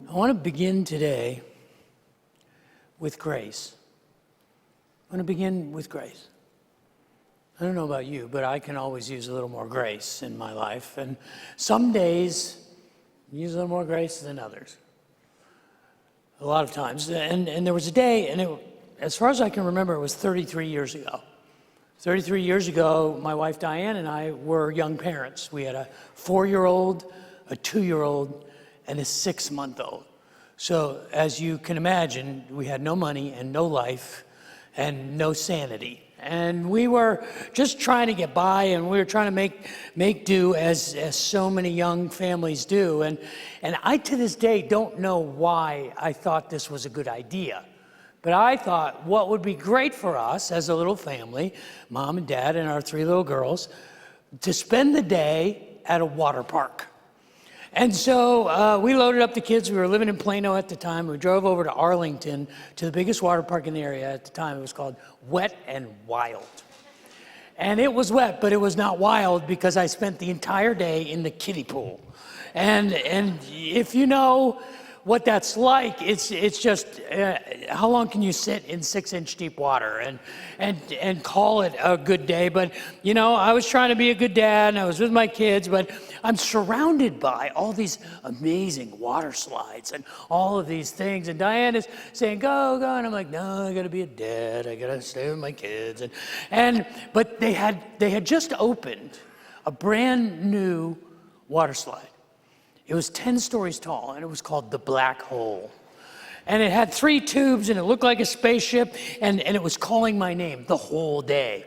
I want to begin today with grace. I want to begin with grace. I don't know about you, but I can always use a little more grace in my life. And some days use a little more grace than others. A lot of times. And there was a day, and as far as I can remember, it was 33 years ago. 33 years ago, my wife Diane and I were young parents. We had a 4-year-old, a 2-year-old, and a 6-month-old. So as you can imagine, we had no money and no life and no sanity. And we were just trying to get by, and we were trying to make do as so many young families do. And I, to this day, don't know why I thought this was a good idea. But I thought what would be great for us as a little family, mom and dad and our 3 little girls, to spend the day at a water park. And so we loaded up the kids. We were living in Plano at the time. We drove over to Arlington to the biggest water park in the area at the time. It was called Wet and Wild. And it was wet, but it was not wild because I spent the entire day in the kiddie pool. And if you know what that's like, it's just, how long can you sit in 6-inch deep water and call it a good day? But, you know, I was trying to be a good dad, and I was with my kids, but I'm surrounded by all these amazing water slides and all of these things. And Diane is saying, go, and I'm like, no, I gotta be a dad. I gotta stay with my kids. But they had just opened a brand new water slide. It was 10 stories tall, and it was called the Black Hole. And it had 3 tubes, and it looked like a spaceship, and it was calling my name the whole day.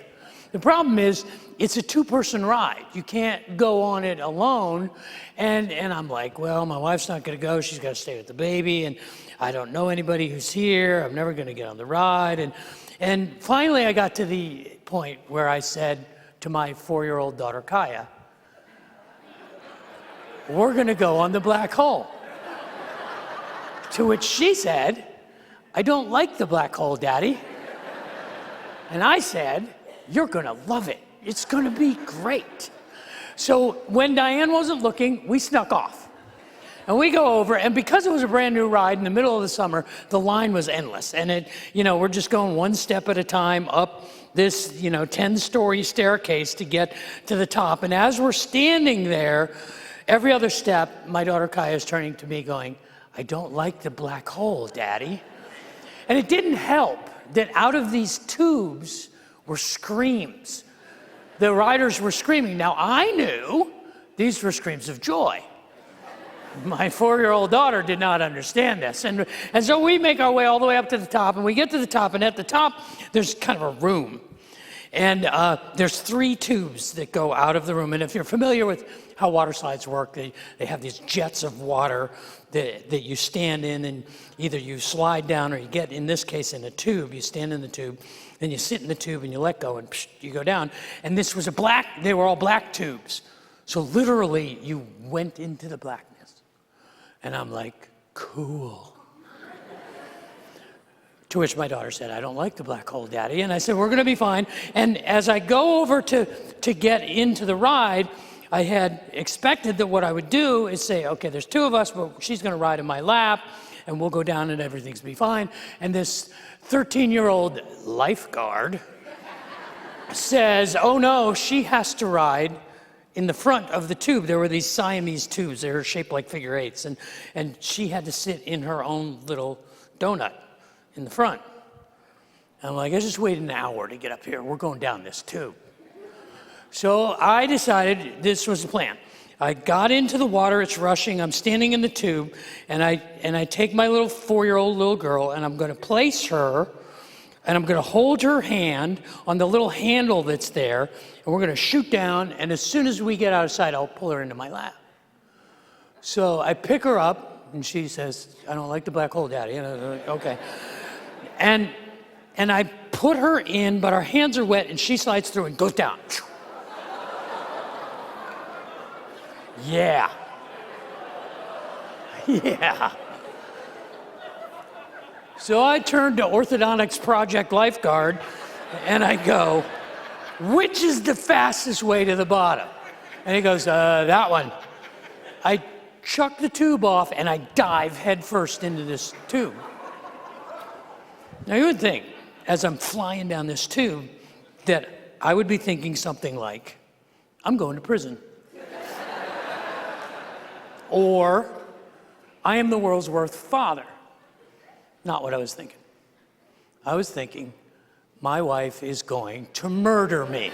The problem is, it's a 2-person ride. You can't go on it alone. And I'm like, well, my wife's not gonna go. She's gotta stay with the baby, and I don't know anybody who's here. I'm never gonna get on the ride. And finally, I got to the point where I said to my 4-year-old daughter, Kaya, we're gonna go on the Black Hole. To which she said, I don't like the Black Hole, Daddy. And I said, you're gonna love it. It's gonna be great. So when Diane wasn't looking, we snuck off. And we go over, and because it was a brand new ride in the middle of the summer, the line was endless. And we're just going one step at a time up this, 10-story staircase to get to the top. And as we're standing there, every other step, my daughter Kaya is turning to me going, I don't like the Black Hole, Daddy. And it didn't help that out of these tubes were screams. The riders were screaming. Now, I knew these were screams of joy. My 4-year-old daughter did not understand this. And so we make our way all the way up to the top, and we get to the top, and at the top, there's kind of a room. And there's 3 tubes that go out of the room. And if you're familiar with how water slides work, they have these jets of water that you stand in, and either you slide down or you get, in this case, in a tube. You stand in the tube, then you sit in the tube and you let go, and you go down. And this was they were all black tubes. So literally, you went into the blackness. And I'm like, cool. To which my daughter said, I don't like the Black Hole, Daddy. And I said, we're gonna be fine. And as I go over to get into the ride, I had expected that what I would do is say, okay, there's 2 of us, but she's gonna ride in my lap, and we'll go down and everything's be fine. And this 13-year-old lifeguard says, oh no, she has to ride in the front of the tube. There were these Siamese tubes. They were shaped like figure 8s, and she had to sit in her own little donut in the front. I'm like, I just waited an hour to get up here. We're going down this tube. So I decided this was the plan. I got into the water, it's rushing, I'm standing in the tube, and I take my little 4-year-old little girl, and I'm gonna place her, and I'm gonna hold her hand on the little handle that's there, and we're gonna shoot down, and as soon as we get out of sight, I'll pull her into my lap. So I pick her up, and she says, I don't like the Black Hole, Daddy. And I'm like, okay. And I put her in, but our hands are wet, and she slides through and goes down. Yeah. Yeah. So I turned to orthodontics project lifeguard, and I go, which is the fastest way to the bottom? And he goes, that one. I chuck the tube off and I dive headfirst into this tube. Now you would think, as I'm flying down this tube, that I would be thinking something like, I'm going to prison. Or, I am the world's worst father. Not what I was thinking. I was thinking, my wife is going to murder me.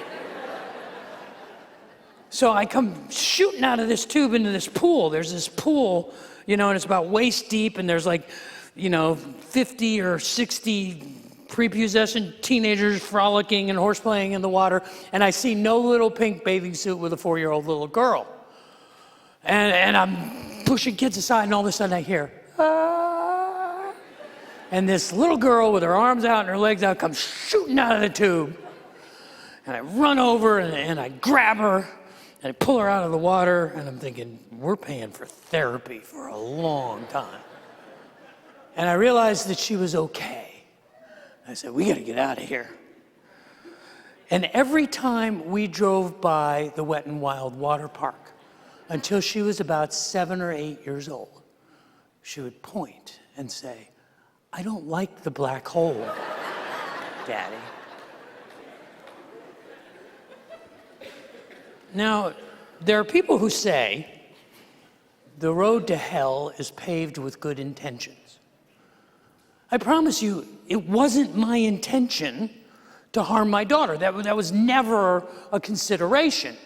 So I come shooting out of this tube into this pool. There's this pool, and it's about waist deep, and there's 50 or 60 prepubescent teenagers frolicking and horseplaying in the water, and I see no little pink bathing suit with a 4-year-old little girl. And I'm pushing kids aside, and all of a sudden I hear, ah. And this little girl with her arms out and her legs out comes shooting out of the tube. And I run over and I grab her and I pull her out of the water, and I'm thinking, we're paying for therapy for a long time. And I realized that she was okay. I said, we got to get out of here. And every time we drove by the Wet and Wild water park, until she was about 7 or 8 years old, she would point and say, I don't like the black hole, Daddy. Now, there are people who say the road to hell is paved with good intentions. I promise you, it wasn't my intention to harm my daughter. That was never a consideration.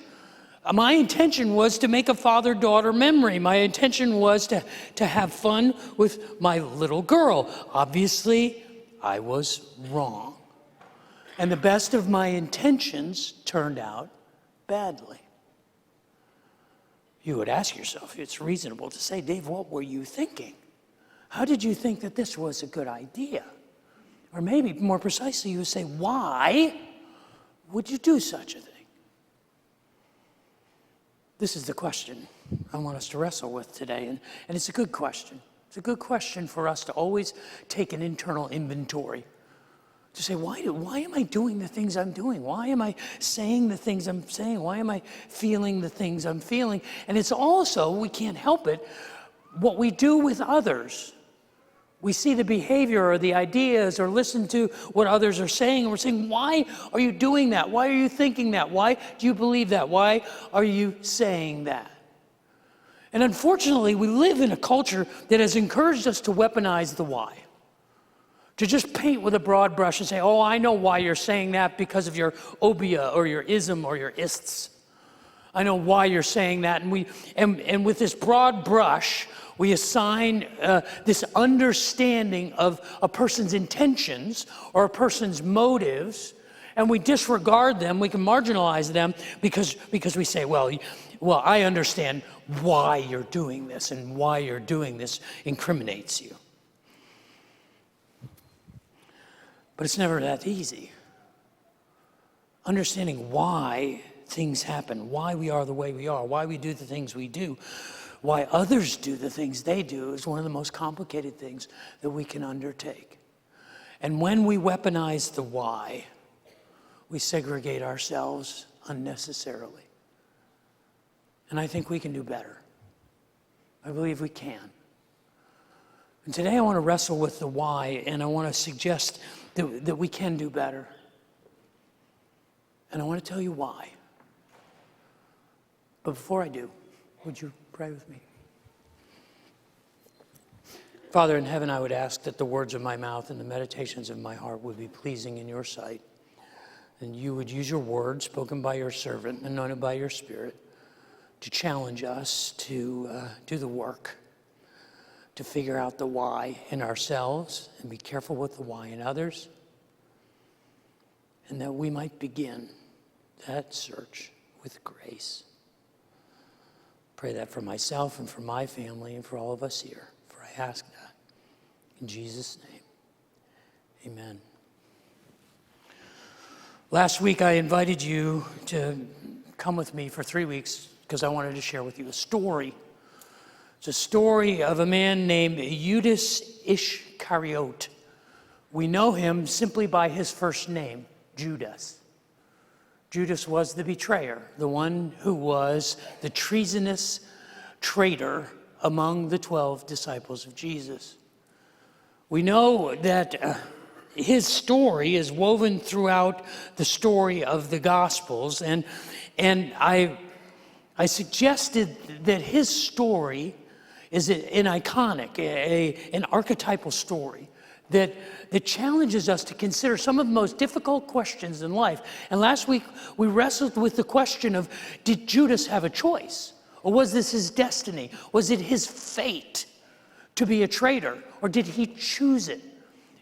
My intention was to make a father-daughter memory. My intention was to have fun with my little girl. Obviously, I was wrong. And the best of my intentions turned out badly. You would ask yourself, it's reasonable to say, Dave, what were you thinking? How did you think that this was a good idea? Or maybe more precisely, you would say, why would you do such a thing? This is the question I want us to wrestle with today, and it's a good question. It's a good question for us to always take an internal inventory, to say, why am I doing the things I'm doing? Why am I saying the things I'm saying? Why am I feeling the things I'm feeling? And it's also, we can't help it, what we do with others. We see the behavior or the ideas or listen to what others are saying, and we're saying, why are you doing that? Why are you thinking that? Why do you believe that? Why are you saying that? And unfortunately, we live in a culture that has encouraged us to weaponize the why. To just paint with a broad brush and say, oh, I know why you're saying that because of your obia or your ism or your ists. I know why you're saying that. And with this broad brush, we assign this understanding of a person's intentions or a person's motives, and we disregard them. We can marginalize them because we say, well, I understand why you're doing this, and why you're doing this incriminates you. But it's never that easy. Understanding why things happen, why we are the way we are, why we do the things we do, why others do the things they do is one of the most complicated things that we can undertake. And when we weaponize the why, we segregate ourselves unnecessarily. And I think we can do better. I believe we can. And today I want to wrestle with the why, and I want to suggest that we can do better. And I want to tell you why. But before I do, would you pray with me? Father in heaven, I would ask that the words of my mouth and the meditations of my heart would be pleasing in your sight. And you would use your word spoken by your servant, anointed by your Spirit, to challenge us to do the work, to figure out the why in ourselves and be careful with the why in others, and that we might begin that search with grace. Pray that for myself and for my family and for all of us here, for I ask that in Jesus' name. Amen. Last week I invited you to come with me for 3 weeks because I wanted to share with you a story. It's a story of a man named Judas Iscariot. We know him simply by his first name, Judas. Judas was the betrayer, the one who was the treasonous traitor among the 12 disciples of Jesus. We know that his story is woven throughout the story of the Gospels, and I suggested that his story is an iconic, an archetypal story that challenges us to consider some of the most difficult questions in life. And last week, we wrestled with the question of, did Judas have a choice? Or was this his destiny? Was it his fate to be a traitor? Or did he choose it?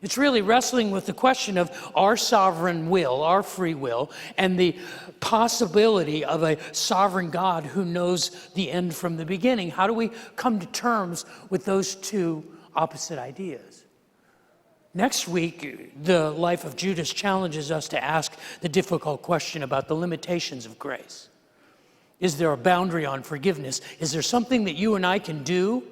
It's really wrestling with the question of our sovereign will, our free will, and the possibility of a sovereign God who knows the end from the beginning. How do we come to terms with those two opposite ideas? Next week, the life of Judas challenges us to ask the difficult question about the limitations of grace. Is there a boundary on forgiveness? Is there something that you and I can do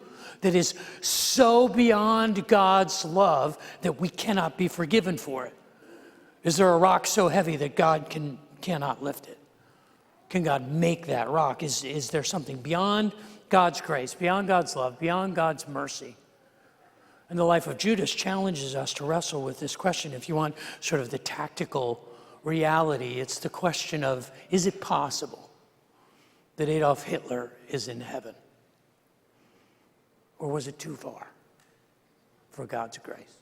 that is so beyond God's love that we cannot be forgiven for it? Is there a rock so heavy that God cannot lift it? Can God make that rock? Is there something beyond God's grace, beyond God's love, beyond God's mercy? And the life of Judas challenges us to wrestle with this question. If you want sort of the tactical reality, it's the question of, is it possible that Adolf Hitler is in heaven? Or was it too far for God's grace?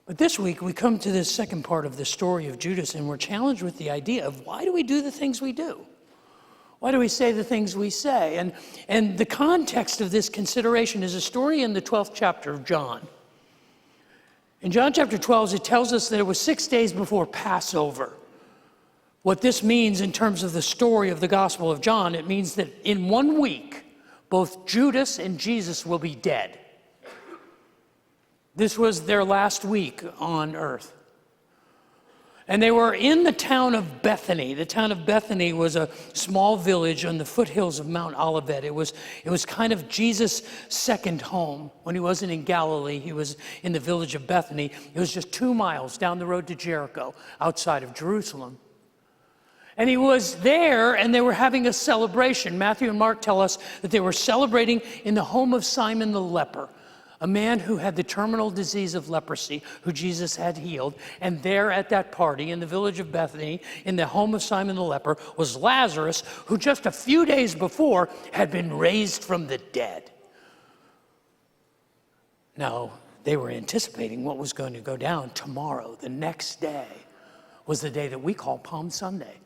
But this week, we come to this second part of the story of Judas, and we're challenged with the idea of, why do we do the things we do? Why do we say the things we say? And the context of this consideration is a story in the 12th chapter of John. In John chapter 12, it tells us that it was 6 days before Passover. What this means in terms of the story of the Gospel of John, it means that in 1 week, both Judas and Jesus will be dead. This was their last week on earth. And they were in the town of Bethany. The town of Bethany was a small village on the foothills of Mount Olivet. It was kind of Jesus' second home. When he wasn't in Galilee, he was in the village of Bethany. It was just 2 miles down the road to Jericho, outside of Jerusalem. And he was there, and they were having a celebration. Matthew and Mark tell us that they were celebrating in the home of Simon the leper, a man who had the terminal disease of leprosy, who Jesus had healed. And there at that party in the village of Bethany, in the home of Simon the leper, was Lazarus, who just a few days before had been raised from the dead. Now, they were anticipating what was going to go down tomorrow. The next day was the day that we call Palm Sunday.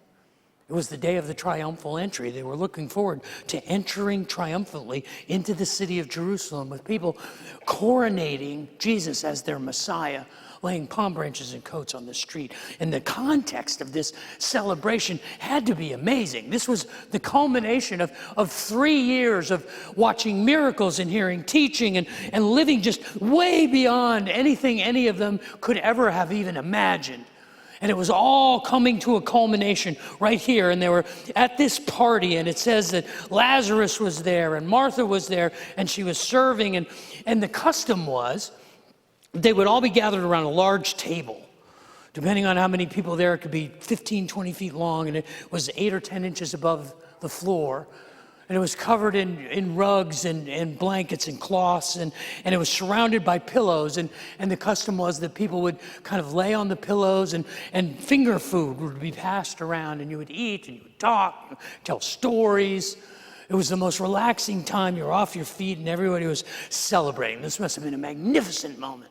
It was the day of the triumphal entry. They were looking forward to entering triumphantly into the city of Jerusalem with people coronating Jesus as their Messiah, laying palm branches and coats on the street. And the context of this celebration had to be amazing. This was the culmination of 3 years of watching miracles and hearing teaching and living just way beyond anything any of them could ever have even imagined. And it was all coming to a culmination right here. And they were at this party, and it says that Lazarus was there, and Martha was there, and she was serving. And the custom was they would all be gathered around a large table. Depending on how many people there, it could be 15, 20 feet long, and it was 8 or 10 inches above the floor. And it was covered in rugs and blankets and cloths, and it was surrounded by pillows. And the custom was that people would kind of lay on the pillows, and finger food would be passed around, and you would eat, and you would talk, tell stories. It was the most relaxing time. You were off your feet, and everybody was celebrating. This must have been a magnificent moment.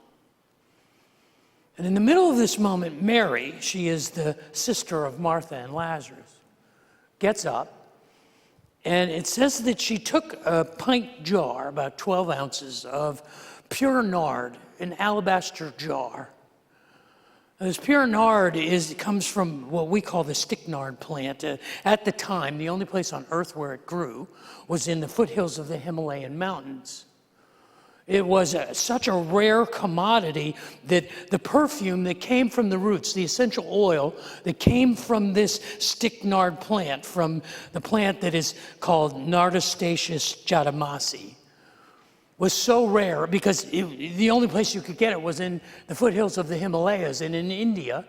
And in the middle of this moment, Mary, she is the sister of Martha and Lazarus, gets up. And it says that she took a pint jar, about 12 ounces, of pure nard, an alabaster jar. And this pure nard comes from what we call the stick-nard plant. At the time, the only place on earth where it grew was in the foothills of the Himalayan mountains. It was such a rare commodity that the perfume that came from the roots, the essential oil that came from this stick-nard plant, from the plant that is called Nardostatius jadamasi, was so rare because the only place you could get it was in the foothills of the Himalayas and in India.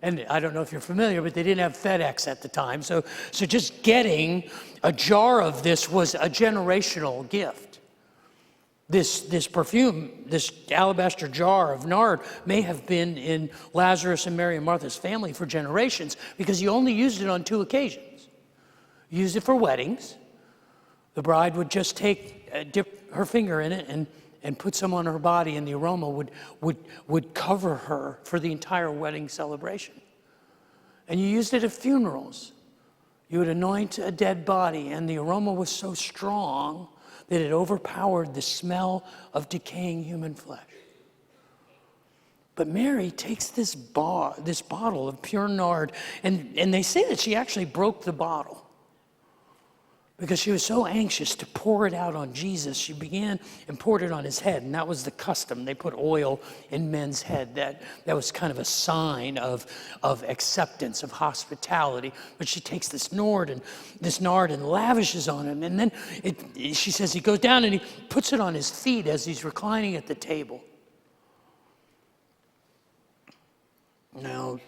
And I don't know if you're familiar, but they didn't have FedEx at the time. So just getting a jar of this was a generational gift. This perfume, this alabaster jar of nard may have been in Lazarus and Mary and Martha's family for generations because you only used it on 2 occasions. You used it for weddings. The bride would just dip her finger in it and put some on her body, and the aroma would cover her for the entire wedding celebration. And you used it at funerals. You would anoint a dead body, and the aroma was so strong that it overpowered the smell of decaying human flesh. But Mary takes this bottle of pure nard, and they say that she actually broke the bottle. Because she was so anxious to pour it out on Jesus, she began and poured it on his head, and that was the custom. They put oil in men's head. That was kind of a sign of acceptance, of hospitality. But she takes this nard and lavishes on him, and then she says he goes down and he puts it on his feet as he's reclining at the table. Now,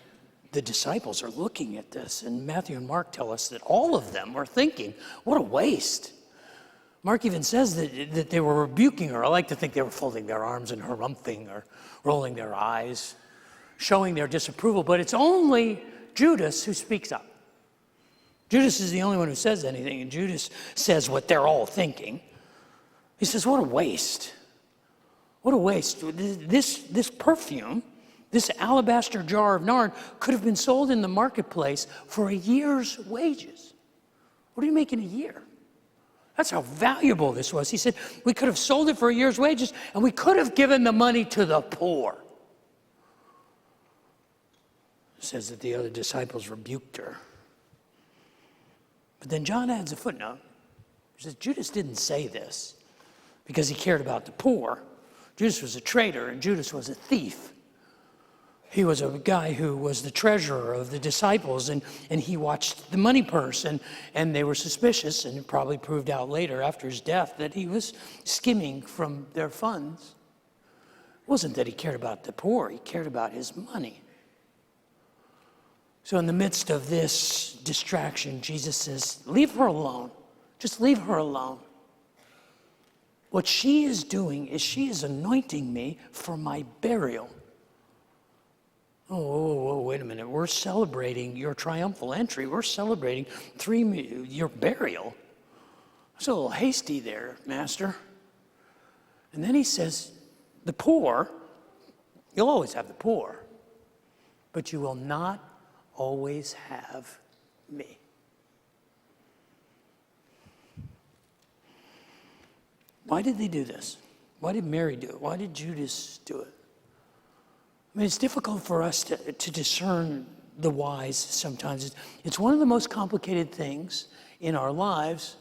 the disciples are looking at this, and Matthew and Mark tell us that all of them are thinking, what a waste. Mark even says that they were rebuking her. I like to think they were folding their arms and harumphing or rolling their eyes, showing their disapproval, but it's only Judas who speaks up. Judas is the only one who says anything, and Judas says what they're all thinking. He says, what a waste. What a waste. This perfume, this alabaster jar of nard, could have been sold in the marketplace for a year's wages. What do you make in a year? That's how valuable this was. He said, we could have sold it for a year's wages, and we could have given the money to the poor. It says that the other disciples rebuked her. But then John adds a footnote. He says, Judas didn't say this because he cared about the poor. Judas was a traitor, and Judas was a thief. He was a guy who was the treasurer of the disciples, and he watched the money purse, and they were suspicious, and it probably proved out later after his death that he was skimming from their funds. It wasn't that he cared about the poor, he cared about his money. So in the midst of this distraction, Jesus says, leave her alone. Just leave her alone. What she is doing is she is anointing me for my burial. Oh, wait a minute. We're celebrating your triumphal entry. We're celebrating your burial. That's a little hasty there, Master. And then he says, the poor, you'll always have the poor, but you will not always have me. Why did they do this? Why did Mary do it? Why did Judas do it? I mean, it's difficult for us to discern the whys sometimes. It's one of the most complicated things in our lives.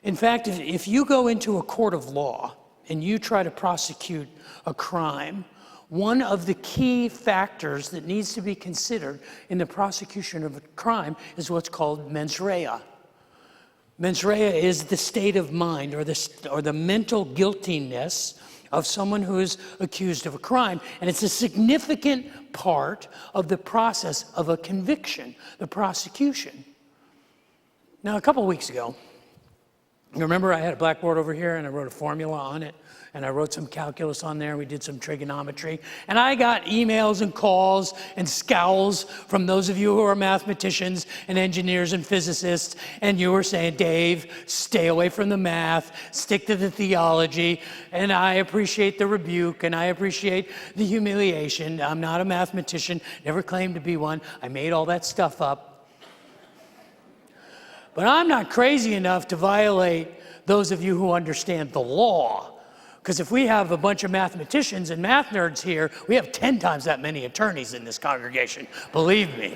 In fact, if you go into a court of law and you try to prosecute a crime, one of the key factors that needs to be considered in the prosecution of a crime is what's called mens rea. Mens rea is the state of mind or the mental guiltiness of someone who is accused of a crime. And it's a significant part of the process of a conviction, the prosecution. Now, a couple of weeks ago, you remember I had a blackboard over here and I wrote a formula on it, and I wrote some calculus on there, and we did some trigonometry. And I got emails and calls and scowls from those of you who are mathematicians and engineers and physicists, and you were saying, Dave, stay away from the math, stick to the theology. And I appreciate the rebuke, and I appreciate the humiliation. I'm not a mathematician, never claimed to be one. I made all that stuff up. But I'm not crazy enough to violate those of you who understand the law. Because if we have a bunch of mathematicians and math nerds here, we have 10 times that many attorneys in this congregation, believe me.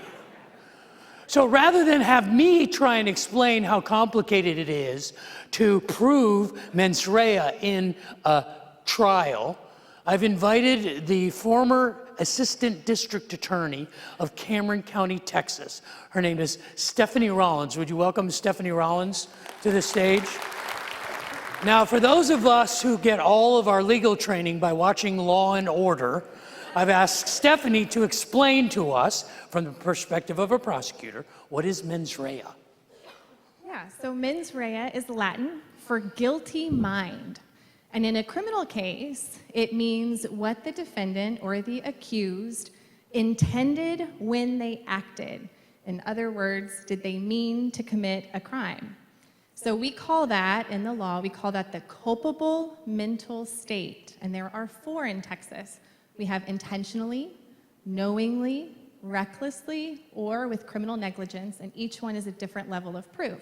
So rather than have me try and explain how complicated it is to prove mens rea in a trial, I've invited the former assistant district attorney of Cameron County, Texas. Her name is Stephanie Rollins. Would you welcome Stephanie Rollins to the stage? Now, for those of us who get all of our legal training by watching Law and Order, I've asked Stephanie to explain to us, from the perspective of a prosecutor, what is mens rea? Yeah, so mens rea is Latin for guilty mind. And in a criminal case, it means what the defendant or the accused intended when they acted. In other words, did they mean to commit a crime? So we call that, in the law, we call that the culpable mental state. And there are 4 in Texas. We have intentionally, knowingly, recklessly, or with criminal negligence, and each one is a different level of proof.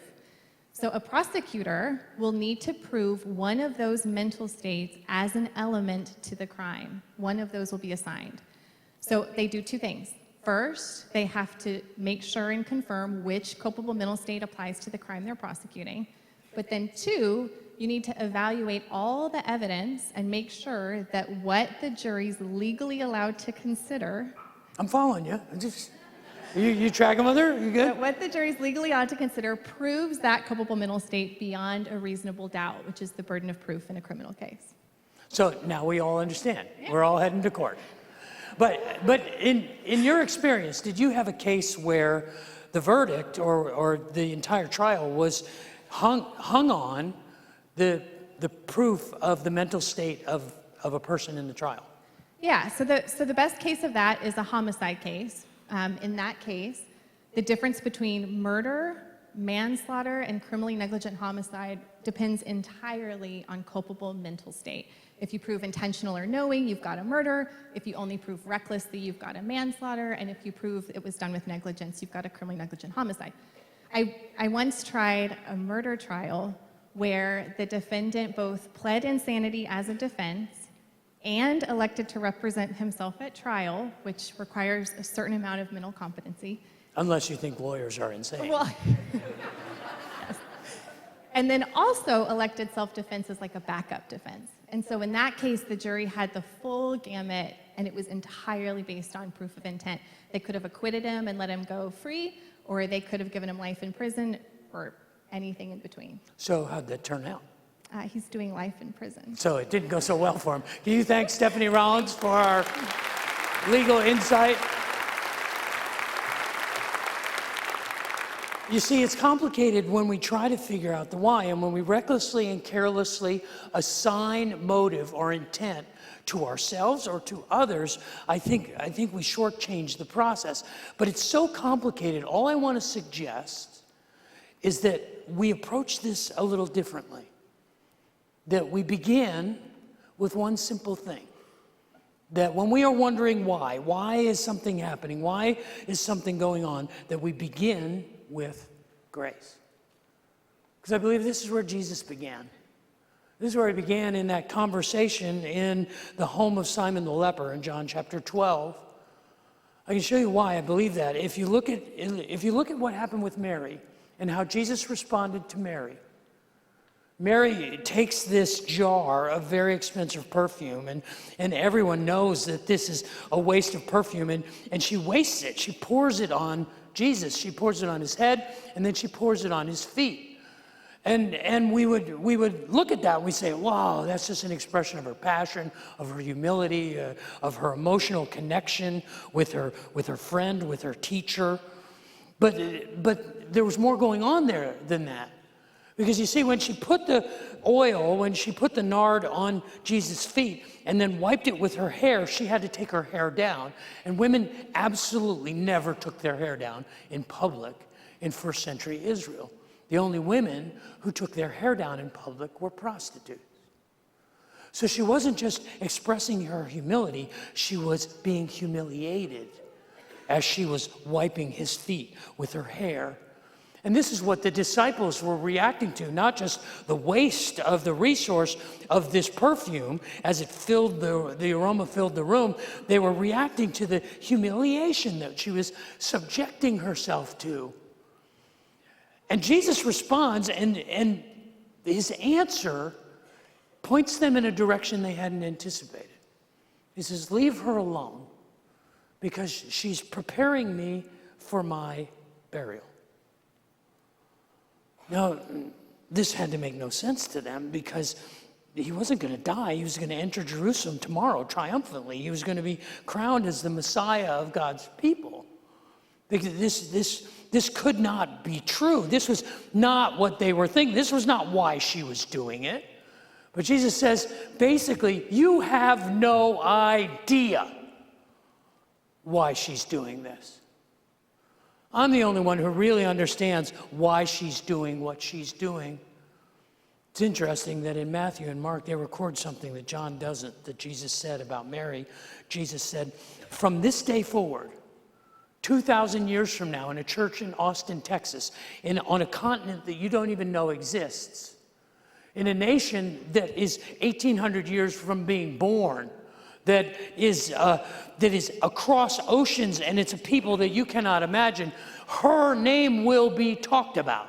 So a prosecutor will need to prove one of those mental states as an element to the crime. One of those will be assigned. So they do 2 things. First, they have to make sure and confirm which culpable mental state applies to the crime they're prosecuting. But then 2, you need to evaluate all the evidence and make sure that what the jury's legally allowed to consider. I'm following you. You tracking with her? You good? That what the jury's legally allowed to consider proves that culpable mental state beyond a reasonable doubt, which is the burden of proof in a criminal case. So now we all understand. Yeah. We're all heading to court. But in your experience, did you have a case where the verdict or the entire trial was hung on the proof of the mental state of a person in the trial? Yeah, so the best case of that is a homicide case. In that case, the difference between murder, manslaughter, and criminally negligent homicide depends entirely on culpable mental state. If you prove intentional or knowing, you've got a murder. If you only prove recklessly, you've got a manslaughter. And if you prove it was done with negligence, you've got a criminally negligent homicide. I once tried a murder trial where the defendant both pled insanity as a defense and elected to represent himself at trial, which requires a certain amount of mental competency. Unless you think lawyers are insane. Well, yes. And then also elected self-defense as like a backup defense. And so in that case, the jury had the full gamut, and it was entirely based on proof of intent. They could have acquitted him and let him go free, or they could have given him life in prison, or anything in between. So how'd that turn out? He's doing life in prison. So it didn't go so well for him. Can you thank Stephanie Rollins for our legal insight? You see, it's complicated when we try to figure out the why, and when we recklessly and carelessly assign motive or intent to ourselves or to others, I think we shortchange the process. But it's so complicated. All I want to suggest is that we approach this a little differently. That we begin with one simple thing. That when we are wondering why is something happening, why is something going on, that we begin with grace. Because I believe this is where Jesus began. This is where he began in that conversation in the home of Simon the leper in John chapter 12. I can show you why I believe that. If you look at what happened with Mary and how Jesus responded to Mary, Mary takes this jar of very expensive perfume, and everyone knows that this is a waste of perfume, and she wastes it. She pours it on Jesus. She pours it on his head, and then she pours it on his feet. And we would look at that and we say, wow, that's just an expression of her passion, of her humility, of her emotional connection with her friend, with her teacher. But there was more going on there than that. Because you see, when she put the nard on Jesus' feet and then wiped it with her hair, she had to take her hair down. And women absolutely never took their hair down in public in first century Israel. The only women who took their hair down in public were prostitutes. So she wasn't just expressing her humility, she was being humiliated as she was wiping his feet with her hair. And this is what the disciples were reacting to, not just the waste of the resource of this perfume as it filled the aroma filled the room. They were reacting to the humiliation that she was subjecting herself to. And Jesus responds, and his answer points them in a direction they hadn't anticipated. He says, leave her alone, because she's preparing me for my burial. Now, this had to make no sense to them, because he wasn't going to die. He was going to enter Jerusalem tomorrow triumphantly. He was going to be crowned as the Messiah of God's people. Because this could not be true. This was not what they were thinking. This was not why she was doing it. But Jesus says, basically, you have no idea why she's doing this. I'm the only one who really understands why she's doing what she's doing. It's interesting that in Matthew and Mark, they record something that John doesn't, that Jesus said about Mary. Jesus said, from this day forward, 2,000 years from now, in a church in Austin, Texas, on a continent that you don't even know exists, in a nation that is 1,800 years from being born, that is across oceans, and it's a people that you cannot imagine, her name will be talked about.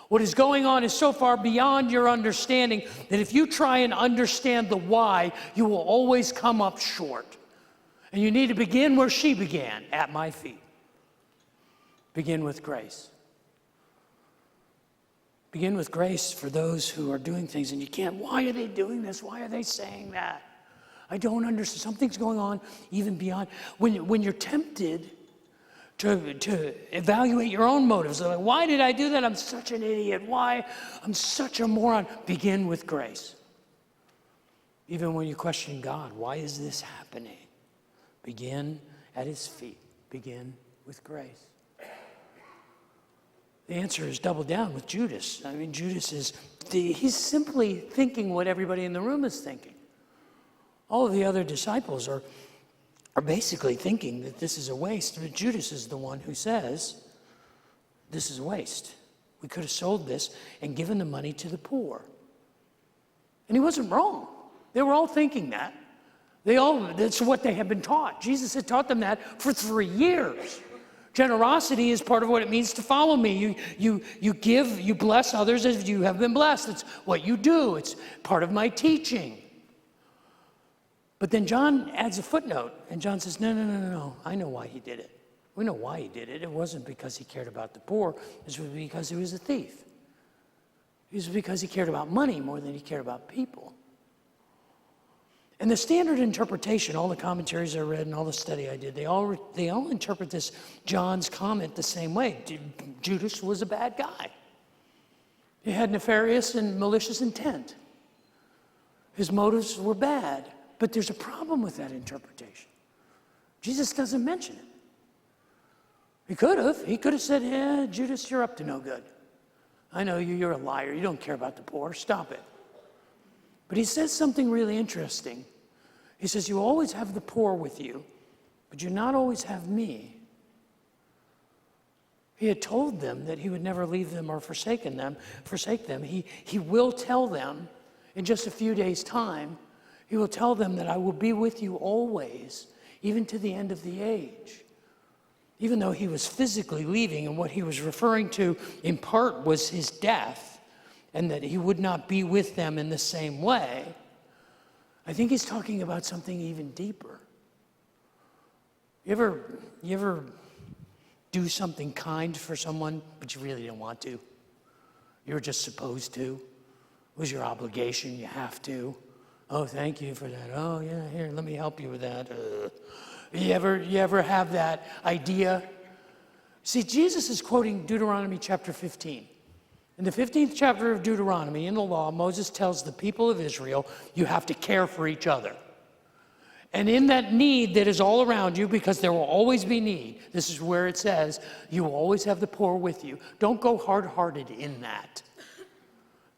What is going on is so far beyond your understanding that if you try and understand the why, you will always come up short. And you need to begin where she began, at my feet. Begin with grace. Begin with grace for those who are doing things and you can't. Why are they doing this? Why are they saying that? I don't understand. Something's going on even beyond. When you're tempted to evaluate your own motives, like, why did I do that? I'm such an idiot. Why? I'm such a moron. Begin with grace. Even when you question God, why is this happening? Begin at his feet. Begin with grace. The answer is double down with Judas. I mean, he's simply thinking what everybody in the room is thinking. All of the other disciples are basically thinking that this is a waste, but Judas is the one who says, this is a waste. We could have sold this and given the money to the poor. And he wasn't wrong. They were all thinking that. That's what they had been taught. Jesus had taught them that for 3 years. Generosity is part of what it means to follow me. You give, you bless others as you have been blessed. It's what you do. It's part of my teaching. But then John adds a footnote, and John says, no. I know why he did it. We know why he did it. It wasn't because he cared about the poor. It was because he was a thief. It was because he cared about money more than he cared about people. And the standard interpretation, all the commentaries I read and all the study I did, they all interpret this John's comment the same way. Judas was a bad guy. He had nefarious and malicious intent. His motives were bad. But there's a problem with that interpretation. Jesus doesn't mention it. He could have. He could have said, yeah, Judas, you're up to no good. I know you're a liar. You don't care about the poor. Stop it. But he says something really interesting. He says, you always have the poor with you, but you not always have me. He had told them that he would never leave them or forsake them. He will tell them in just a few days' time. He will tell them that I will be with you always, even to the end of the age. Even though he was physically leaving, and what he was referring to in part was his death, and that he would not be with them in the same way, I think he's talking about something even deeper. You ever do something kind for someone, but you really didn't want to? You were just supposed to. It was your obligation, you have to. Oh, thank you for that. Oh, yeah, here, let me help you with that. You ever have that idea? See, Jesus is quoting Deuteronomy chapter 15. In the 15th chapter of Deuteronomy, in the law, Moses tells the people of Israel, you have to care for each other. And in that need that is all around you, because there will always be need, this is where it says, you will always have the poor with you. Don't go hard-hearted in that.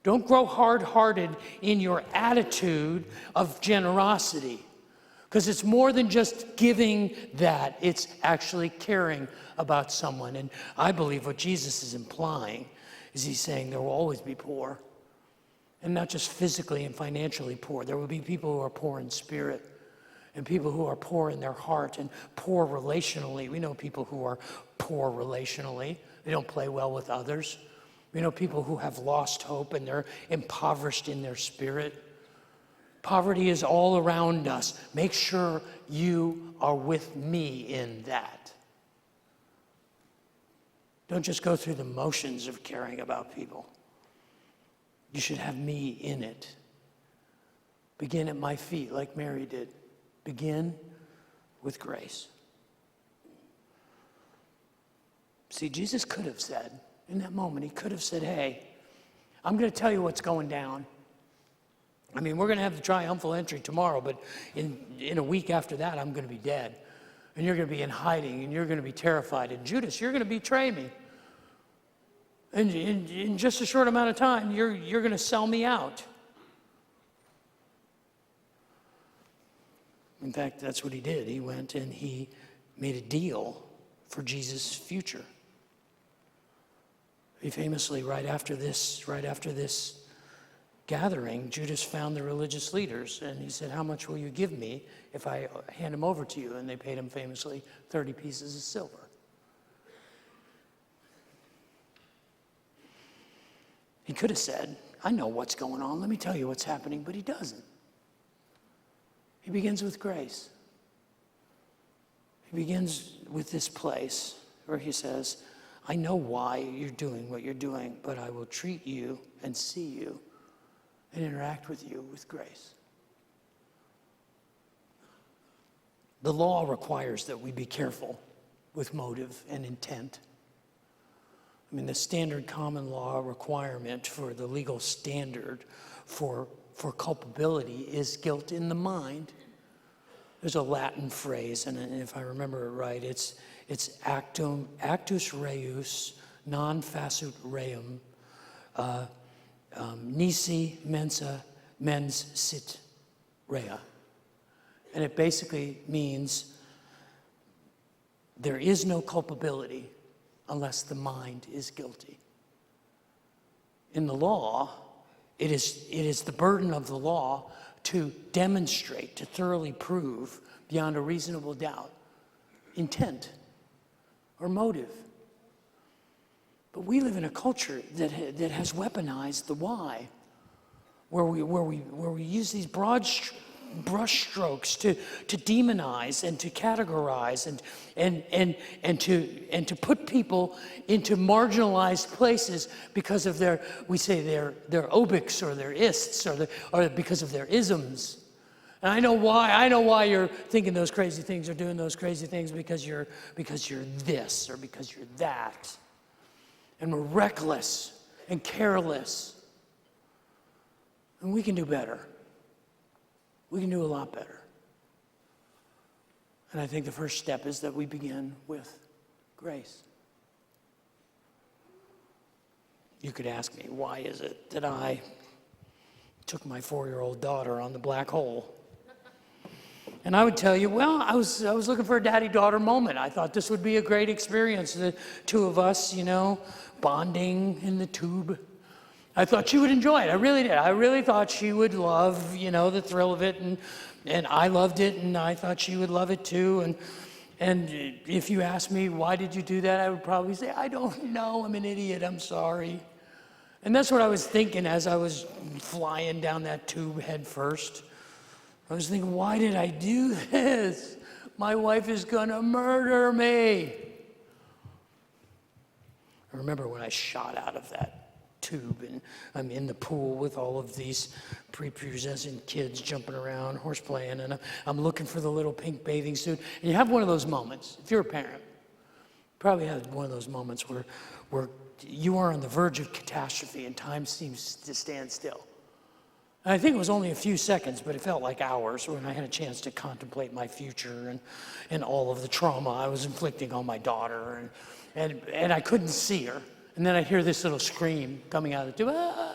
Don't grow hard-hearted in your attitude of generosity, because it's more than just giving that. It's actually caring about someone. And I believe what Jesus is implying is he's saying there will always be poor, and not just physically and financially poor. There will be people who are poor in spirit, and people who are poor in their heart and poor relationally. We know people who are poor relationally. They don't play well with others. We know people who have lost hope and they're impoverished in their spirit. Poverty is all around us. Make sure you are with me in that. Don't just go through the motions of caring about people. You should have me in it. Begin at my feet like Mary did. Begin with grace. See, Jesus could have said, in that moment, he could have said, hey, I'm going to tell you what's going down. I mean, we're going to have the triumphal entry tomorrow, but in a week after that, I'm going to be dead. And you're going to be in hiding, and you're going to be terrified. And Judas, you're going to betray me. And in just a short amount of time, you're going to sell me out. In fact, that's what he did. He went and he made a deal for Jesus' future. He famously, right after this gathering, Judas found the religious leaders, and he said, how much will you give me if I hand him over to you? And they paid him famously 30 pieces of silver. He could have said, I know what's going on. Let me tell you what's happening, but he doesn't. He begins with grace. He begins with this place where he says, I know why you're doing what you're doing, but I will treat you and see you and interact with you with grace. The law requires that we be careful with motive and intent. I mean, the standard common law requirement for the legal standard for culpability is guilt in the mind. There's a Latin phrase, and if I remember it right, it's actus reus non facit reum nisi mensa mens sit rea. And it basically means there is no culpability unless the mind is guilty. In the law, it is the burden of the law to demonstrate, to thoroughly prove beyond a reasonable doubt intent or motive. But we live in a culture that has weaponized the why, where we use these broad brush strokes to demonize and to categorize and to put people into marginalized places because of their obics or their ists or because of their isms. And I know why you're thinking those crazy things or doing those crazy things, because you're this or because you're that. And we're reckless and careless. And we can do better. We can do a lot better. And I think the first step is that we begin with grace. You could ask me, why is it that I took my 4-year-old daughter on the black hole? And I would tell you, well, I was looking for a daddy-daughter moment. I thought this would be a great experience, the two of us, bonding in the tube. I thought she would enjoy it. I really did. I really thought she would love, the thrill of it, and I loved it, and I thought she would love it too. And if you ask me, why did you do that? I would probably say, I don't know. I'm an idiot. I'm sorry. And that's what I was thinking as I was flying down that tube head first. I was thinking, why did I do this? My wife is going to murder me. I remember when I shot out of that tube and I'm in the pool with all of these prepubescent kids jumping around, horseplaying, and I'm looking for the little pink bathing suit. And you have one of those moments, if you're a parent, probably have one of those moments where you are on the verge of catastrophe and time seems to stand still. And I think it was only a few seconds, but it felt like hours when I had a chance to contemplate my future and all of the trauma I was inflicting on my daughter, and I couldn't see her. And then I hear this little scream coming out of the tube. Ah!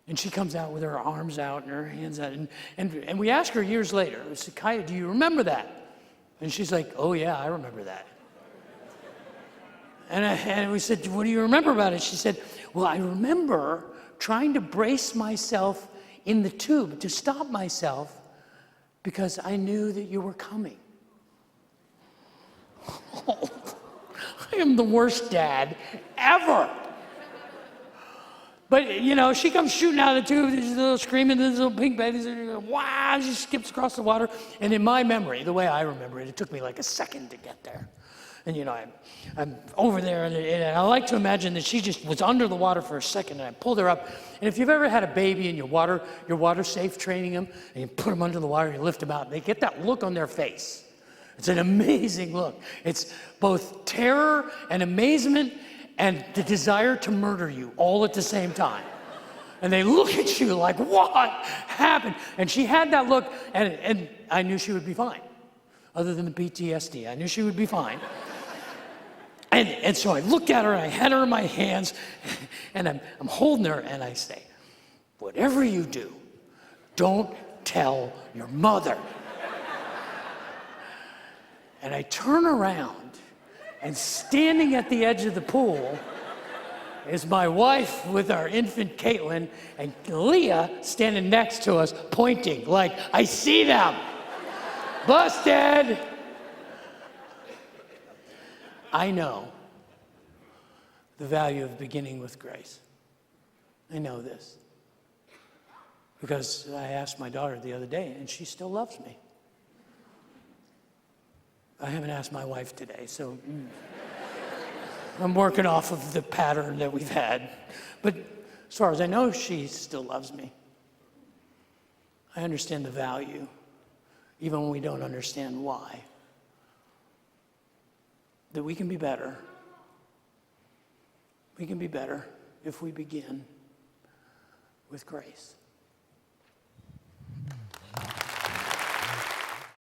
And she comes out with her arms out and her hands out. And we asked her years later, we said, Kaya, do you remember that? And she's like, oh yeah, I remember that. And we said, what do you remember about it? She said, well, I remember trying to brace myself in the tube, to stop myself, because I knew that you were coming. Oh, I am the worst dad ever. But, she comes shooting out of the tube, this little screaming, this little pink baby, wow, she skips across the water. And in my memory, the way I remember it, it took me like a second to get there. And, I'm over there, and I like to imagine that she just was under the water for a second, and I pulled her up. And if you've ever had a baby and you're water safe training them, and you put them under the water, you lift them out, and they get that look on their face. It's an amazing look. It's both terror and amazement and the desire to murder you all at the same time. And they look at you like, what happened? And she had that look, and I knew she would be fine. Other than the PTSD, I knew she would be fine. And so I looked at her, and I had her in my hands, and I'm holding her, and I say, whatever you do, don't tell your mother. And I turn around, and standing at the edge of the pool is my wife with our infant Caitlin, and Leah standing next to us, pointing like, I see them. Busted. I know the value of beginning with grace. I know this. Because I asked my daughter the other day, and she still loves me. I haven't asked my wife today, so I'm working off of the pattern that we've had. But as far as I know, she still loves me. I understand the value, even when we don't understand why. That we can be better. We can be better if we begin with grace.